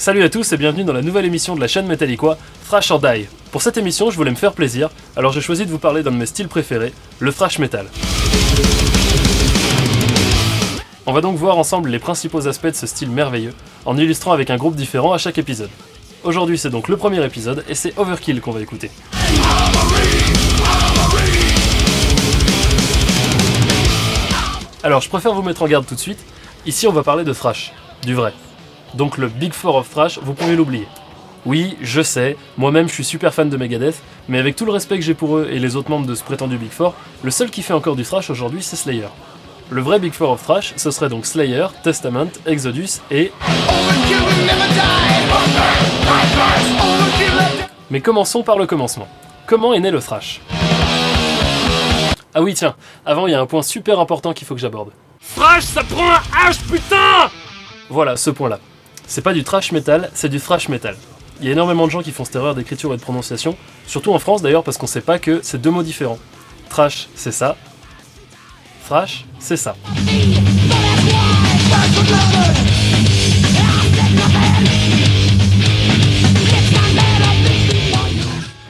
Salut à tous et bienvenue dans la nouvelle émission de la chaîne Metallicois, Thrash or Die. Pour cette émission, je voulais me faire plaisir, alors j'ai choisi de vous parler d'un de mes styles préférés, le thrash metal. On va donc voir ensemble les principaux aspects de ce style merveilleux, en illustrant avec un groupe différent à chaque épisode. Aujourd'hui c'est donc le premier épisode, et c'est Overkill qu'on va écouter. Alors je préfère vous mettre en garde tout de suite, ici on va parler de thrash, du vrai. Donc le Big Four of Thrash, vous pouvez l'oublier. Oui, je sais, moi-même je suis super fan de Megadeth, mais avec tout le respect que j'ai pour eux et les autres membres de ce prétendu Big Four, le seul qui fait encore du thrash aujourd'hui c'est Slayer. Le vrai Big Four of Thrash, ce serait donc Slayer, Testament, Exodus et... Mais commençons par le commencement. Comment est né le thrash ? Ah oui tiens, avant il y a un point super important qu'il faut que j'aborde. Thrash ça prend un H putain ! Voilà, ce point-là. C'est pas du trash metal, c'est du thrash metal. Il y a énormément de gens qui font cette erreur d'écriture et de prononciation, surtout en France d'ailleurs parce qu'on sait pas que c'est deux mots différents. Trash, c'est ça. Thrash, c'est ça.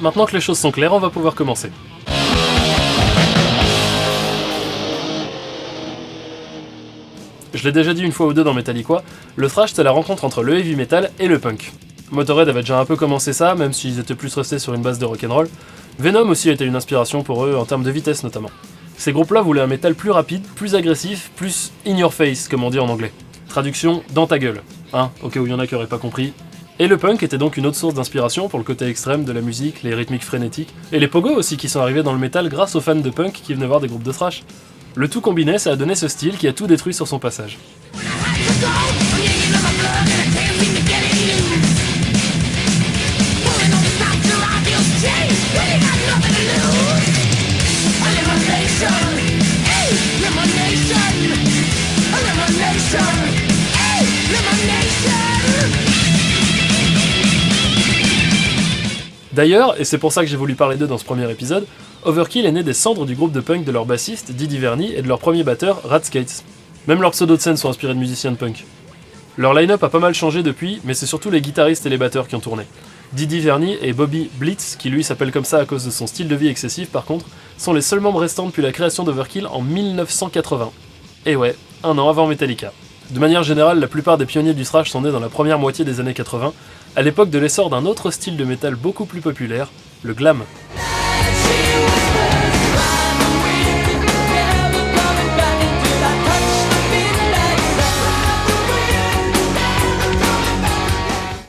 Maintenant que les choses sont claires, on va pouvoir commencer. Je l'ai déjà dit une fois ou deux dans Metallicois, le thrash c'est la rencontre entre le heavy metal et le punk. Motorhead avait déjà un peu commencé ça, même s'ils étaient plus restés sur une base de rock'n'roll. Venom aussi a été une inspiration pour eux en termes de vitesse notamment. Ces groupes-là voulaient un métal plus rapide, plus agressif, plus in your face comme on dit en anglais. Traduction dans ta gueule, hein, au cas où il y en a qui auraient pas compris. Et le punk était donc une autre source d'inspiration pour le côté extrême de la musique, les rythmiques frénétiques, et les pogos aussi qui sont arrivés dans le métal grâce aux fans de punk qui venaient voir des groupes de thrash. Le tout combiné, ça a donné ce style qui a tout détruit sur son passage. D'ailleurs, et c'est pour ça que j'ai voulu parler d'eux dans ce premier épisode, Overkill est né des cendres du groupe de punk de leur bassiste Didi Verni et de leur premier batteur Rad Skates. Même leurs pseudos de scène sont inspirés de musiciens de punk. Leur line-up a pas mal changé depuis, mais c'est surtout les guitaristes et les batteurs qui ont tourné. Didi Verni et Bobby Blitz, qui lui s'appelle comme ça à cause de son style de vie excessif par contre, sont les seuls membres restants depuis la création d'Overkill en 1980. Et ouais, un an avant Metallica. De manière générale, la plupart des pionniers du thrash sont nés dans la première moitié des années 80, à l'époque de l'essor d'un autre style de métal beaucoup plus populaire, le glam.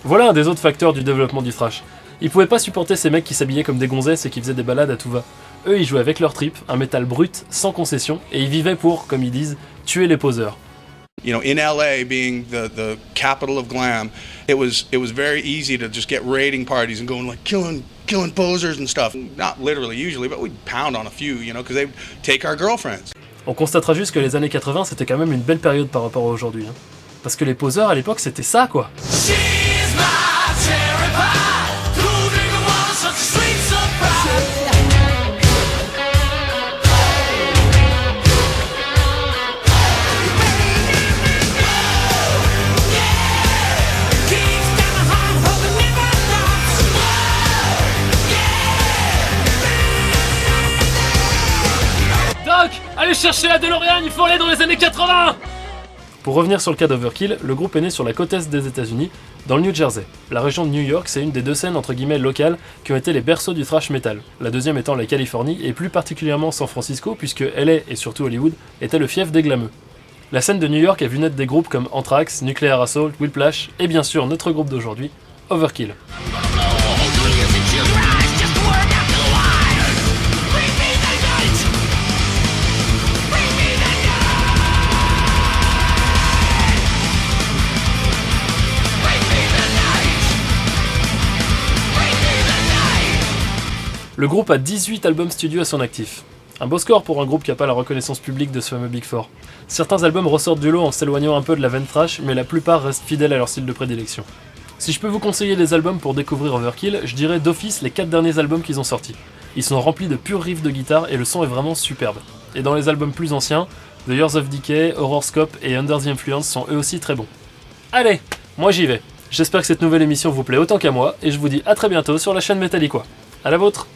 Voilà un des autres facteurs du développement du thrash. Ils pouvaient pas supporter ces mecs qui s'habillaient comme des gonzesses et qui faisaient des balades à tout va. Eux, ils jouaient avec leur trip, un métal brut, sans concession, et ils vivaient pour, comme ils disent, tuer les poseurs. You know, in LA being the capital of glam, it was very easy to just get raiding parties and going like killing posers and stuff. Not literally usually, but we'd pound on a few, you know, because they'd take our girlfriends. On constatera juste que les années 80, c'était quand même une belle période par rapport à aujourd'hui. Hein. Parce que les poseurs, à l'époque, c'était ça, quoi. Allez chercher la DeLorean, il faut aller dans les années 80 ! Pour revenir sur le cas d'Overkill, le groupe est né sur la côte est des États-Unis, dans le New Jersey. La région de New York, c'est une des deux scènes entre guillemets locales qui ont été les berceaux du thrash metal. La deuxième étant la Californie, et plus particulièrement San Francisco, puisque LA et surtout Hollywood étaient le fief des glameux. La scène de New York a vu naître des groupes comme Anthrax, Nuclear Assault, Whiplash, et bien sûr notre groupe d'aujourd'hui, Overkill. Le groupe a 18 albums studio à son actif. Un beau score pour un groupe qui n'a pas la reconnaissance publique de ce fameux Big Four. Certains albums ressortent du lot en s'éloignant un peu de la veine thrash, mais la plupart restent fidèles à leur style de prédilection. Si je peux vous conseiller des albums pour découvrir Overkill, je dirais d'office les 4 derniers albums qu'ils ont sortis. Ils sont remplis de purs riffs de guitare et le son est vraiment superbe. Et dans les albums plus anciens, The Years of Decay, Horrorscope et Under the Influence sont eux aussi très bons. Allez, moi j'y vais. J'espère que cette nouvelle émission vous plaît autant qu'à moi, et je vous dis à très bientôt sur la chaîne Metalliquois. À la vôtre!